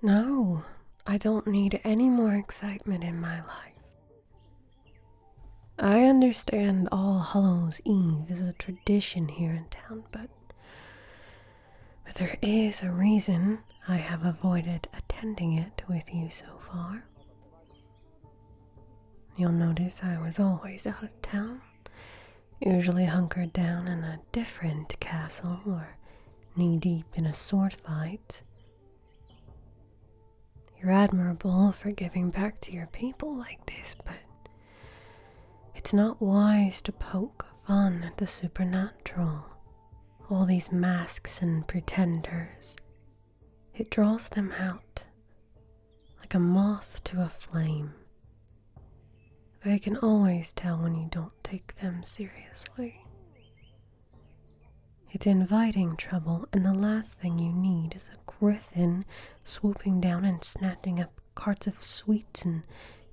No, I don't need any more excitement in my life. I understand All Hallows Eve is a tradition here in town, but there is a reason I have avoided attending it with you so far. You'll notice I was always out of town, usually hunkered down in a different castle or knee-deep in a sword fight. You're admirable for giving back to your people like this, but it's not wise to poke fun at the supernatural. All these masks and pretenders. It draws them out, like a moth to a flame. They can always tell when you don't take them seriously. It's inviting trouble, and the last thing you need is a griffin swooping down and snatching up carts of sweets and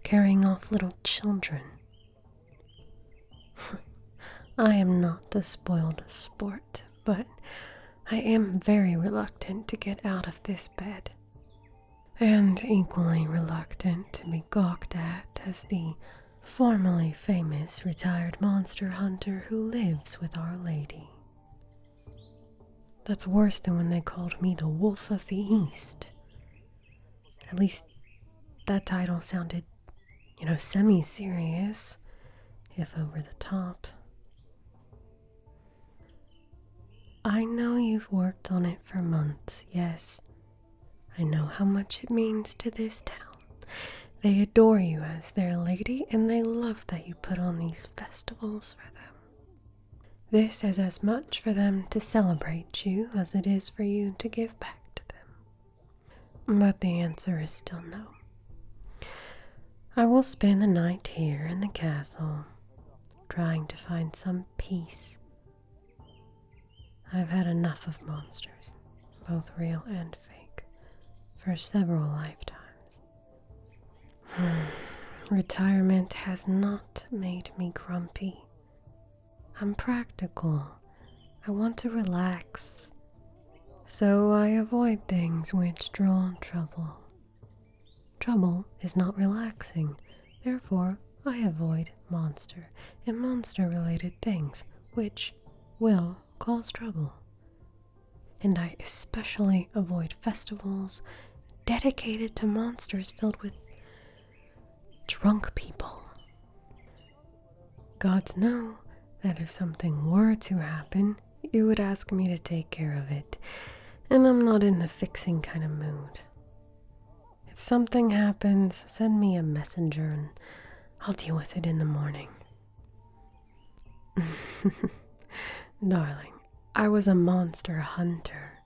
carrying off little children. I am not a spoiled sport, but I am very reluctant to get out of this bed, and equally reluctant to be gawked at as the formerly famous retired monster hunter who lives with Our Lady. That's worse than when they called me the Wolf of the East. At least that title sounded, semi-serious, if over the top. I know you've worked on it for months, yes. I know how much it means to this town. They adore you as their lady, and they love that you put on these festivals for them. This is as much for them to celebrate you as it is for you to give back to them. But the answer is still no. I will spend the night here in the castle, trying to find some peace. I've had enough of monsters, both real and fake, for several lifetimes. Retirement has not made me grumpy. I'm practical. I want to relax. So I avoid things which draw trouble. Trouble is not relaxing. Therefore, I avoid monster and monster-related things which will cause trouble. And I especially avoid festivals dedicated to monsters filled with drunk people. Gods know that if something were to happen, you would ask me to take care of it, and I'm not in the fixing kind of mood. If something happens, send me a messenger and I'll deal with it in the morning. Darling, I was a monster hunter.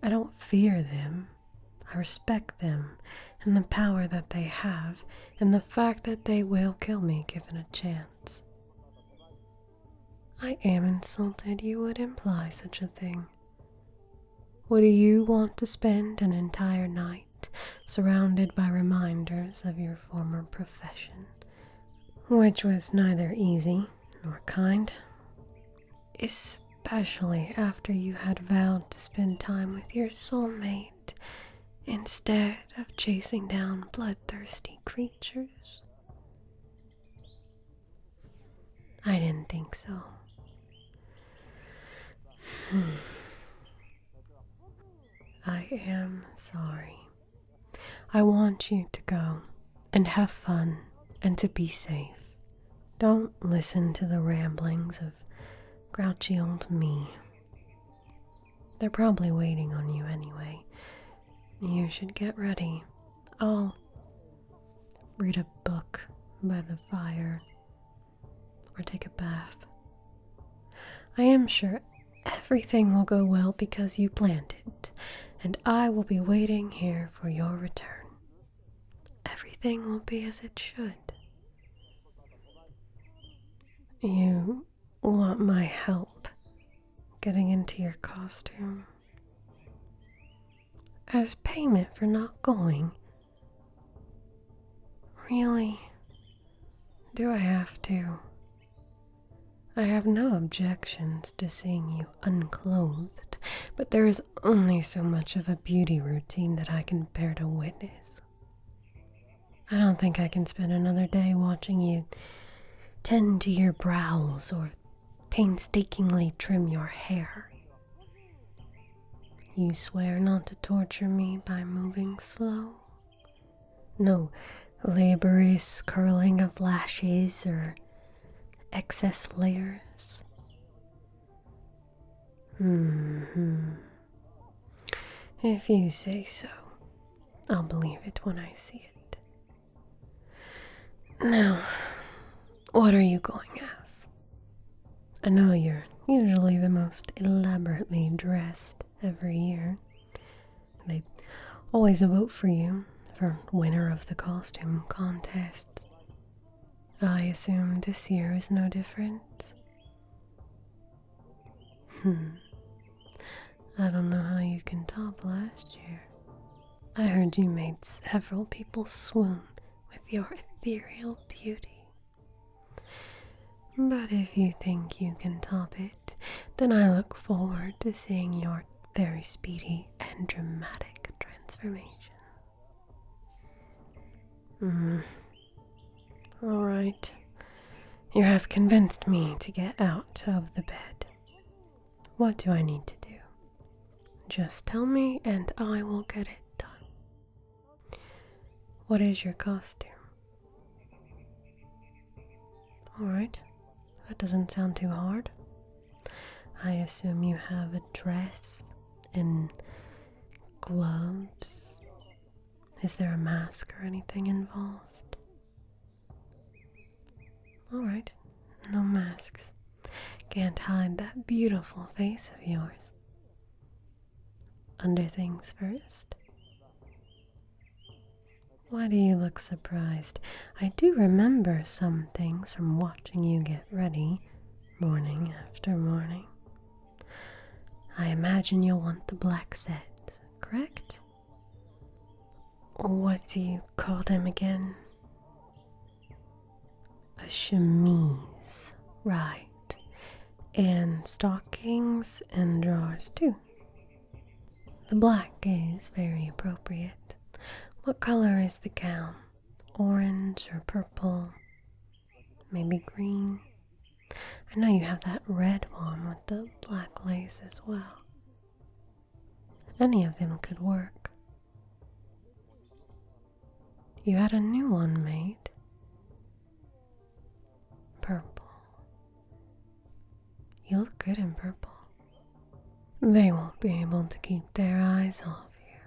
I don't fear them. I respect them and the power that they have and the fact that they will kill me given a chance. I am insulted you would imply such a thing. Would you want to spend an entire night surrounded by reminders of your former profession, which was neither easy nor kind, especially after you had vowed to spend time with your soulmate instead of chasing down bloodthirsty creatures? I didn't think so. I am sorry. I want you to go and have fun and to be safe. Don't listen to the ramblings of grouchy old me. They're probably waiting on you anyway. You should get ready. I'll read a book by the fire or take a bath. I am sure everything will go well because you planned it, and I will be waiting here for your return. Everything will be as it should. You want my help getting into your costume? As payment for not going? Really? Do I have to? I have no objections to seeing you unclothed but there is only so much of a beauty routine that I can bear to witness. I don't think I can spend another day watching you tend to your brows or painstakingly trim your hair. You swear not to torture me by moving slow? No laborious curling of lashes or excess layers? If you say so, I'll believe it when I see it. Now, what are you going as? I know you're usually the most elaborately dressed every year. They always vote for you for winner of the costume contest. I assume this year is no different. I don't know how you can top last year. I heard you made several people swoon with your ethereal beauty. But if you think you can top it, then I look forward to seeing your very speedy and dramatic transformation. Alright. You have convinced me to get out of the bed. What do I need to do? Just tell me and I will get it done. What is your costume? Alright. That doesn't sound too hard. I assume you have a dress and gloves. Is there a mask or anything involved? Alright, no masks. Can't hide that beautiful face of yours. Under things first. Why do you look surprised? I do remember some things from watching you get ready, morning after morning. I imagine you'll want the black set, correct? What do you call them again? A chemise, right. And stockings and drawers too. The black is very appropriate. What color is the gown? Orange or purple? Maybe green? I know you have that red one with the black lace as well. Any of them could work. You had a new one made. Purple. You look good in purple. They won't be able to keep their eyes off you.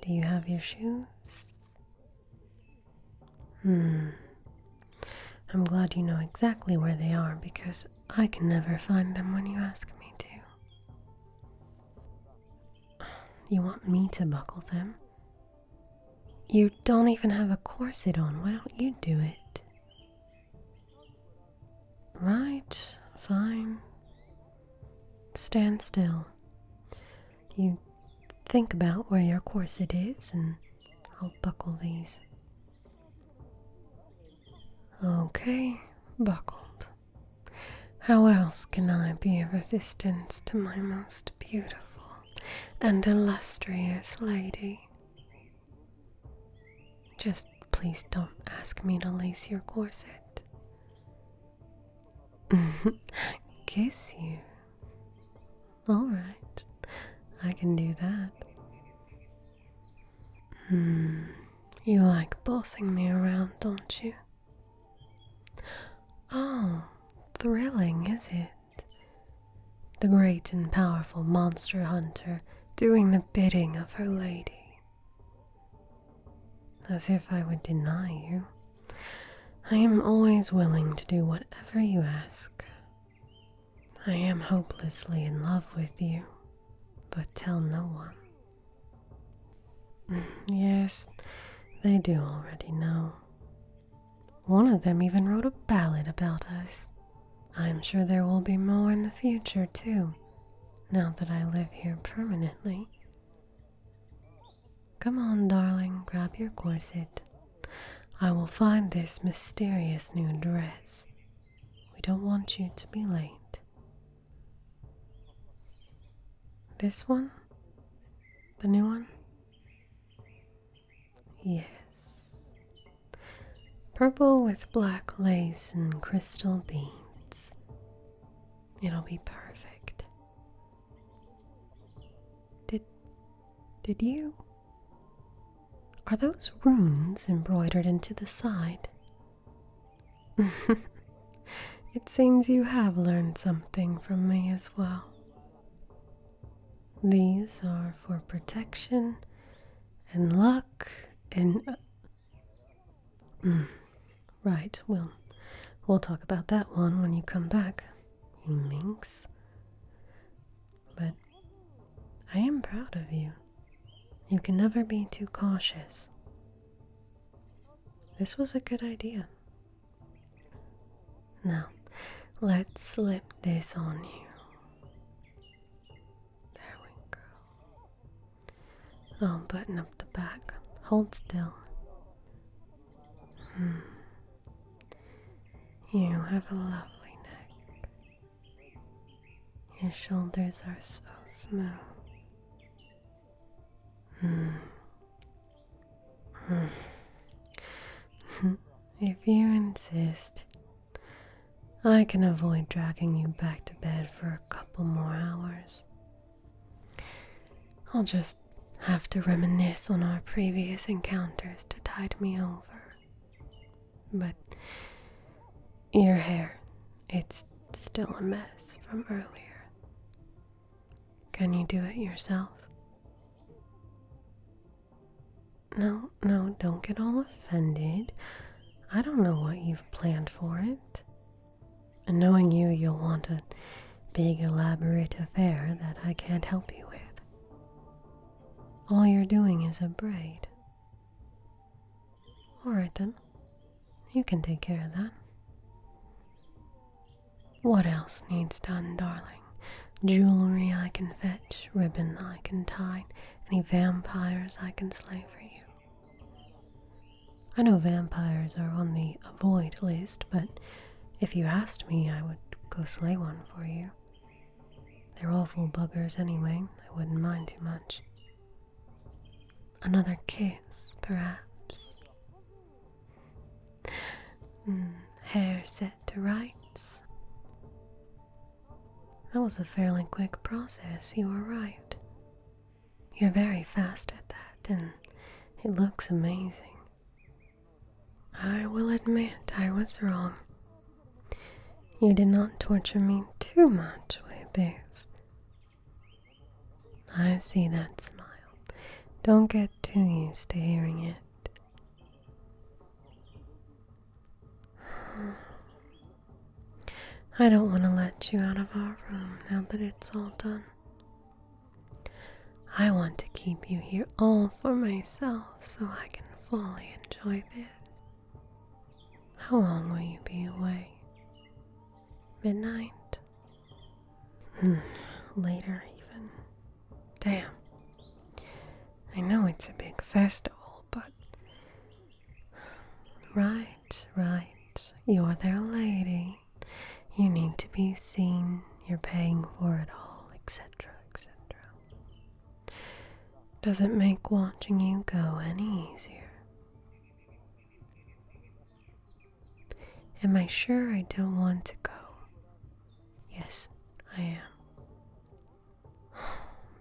Do you have your shoes? I'm glad you know exactly where they are because I can never find them when you ask me to. You want me to buckle them? You don't even have a corset on. Why don't you do it? Right, fine. Stand still. You think about where your corset is and I'll buckle these. Okay, buckled. How else can I be of assistance to my most beautiful and illustrious lady? Just please don't ask me to lace your corset. Kiss you. Alright, I can do that. You like bossing me around, don't you? Oh, thrilling, is it? The great and powerful monster hunter doing the bidding of her lady. As if I would deny you. I am always willing to do whatever you ask. I am hopelessly in love with you, but tell no one. Yes, they do already know. One of them even wrote a ballad about us. I'm sure there will be more in the future, too, now that I live here permanently. Come on, darling, grab your corset. I will find this mysterious new dress. We don't want you to be late. This one? The new one? Yes. Purple with black lace and crystal beads. It'll be perfect. Did you? Are those runes embroidered into the side? It seems you have learned something from me as well. These are for protection and luck and... Right, we'll talk about that one when you come back, you minx. But I am proud of you. You can never be too cautious. This was a good idea. Now, let's slip this on you. There we go. I'll button up the back. Hold still. You have a lovely neck. Your shoulders are so smooth. If you insist, I can avoid dragging you back to bed for a couple more hours. I'll just have to reminisce on our previous encounters to tide me over. But your hair, it's still a mess from earlier. Can you do it yourself? No, don't get all offended. I don't know what you've planned for it. And knowing you, you'll want a big elaborate affair that I can't help you with. All you're doing is a braid. Alright then, you can take care of that. What else needs done, darling? Jewelry I can fetch, ribbon I can tie, any vampires I can slay for you. I know vampires are on the avoid list, but if you asked me, I would go slay one for you. They're awful buggers anyway, I wouldn't mind too much. Another kiss, perhaps. Hair set to rights. That was a fairly quick process, you were right. You're very fast at that, and it looks amazing. I will admit I was wrong. You did not torture me too much with this. I see that smile. Don't get too used to hearing it. I don't want to let you out of our room now that it's all done. I want to keep you here all for myself so I can fully enjoy this. How long will you be away? Midnight? Later even. Damn. I know it's a big festival, but... Right. You're their lady. You need to be seen. You're paying for it all, etc., etc. Doesn't make watching you go any easier. Am I sure I don't want to go? Yes, I am.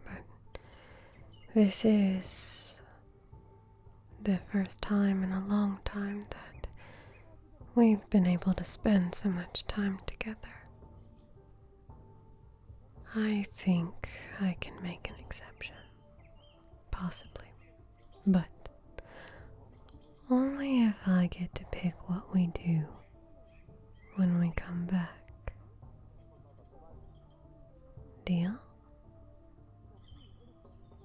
But this is the first time in a long time that we've been able to spend so much time together. I think I can make an exception. Possibly. But only if I get to pick what we do when we come back. Deal?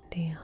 Deal.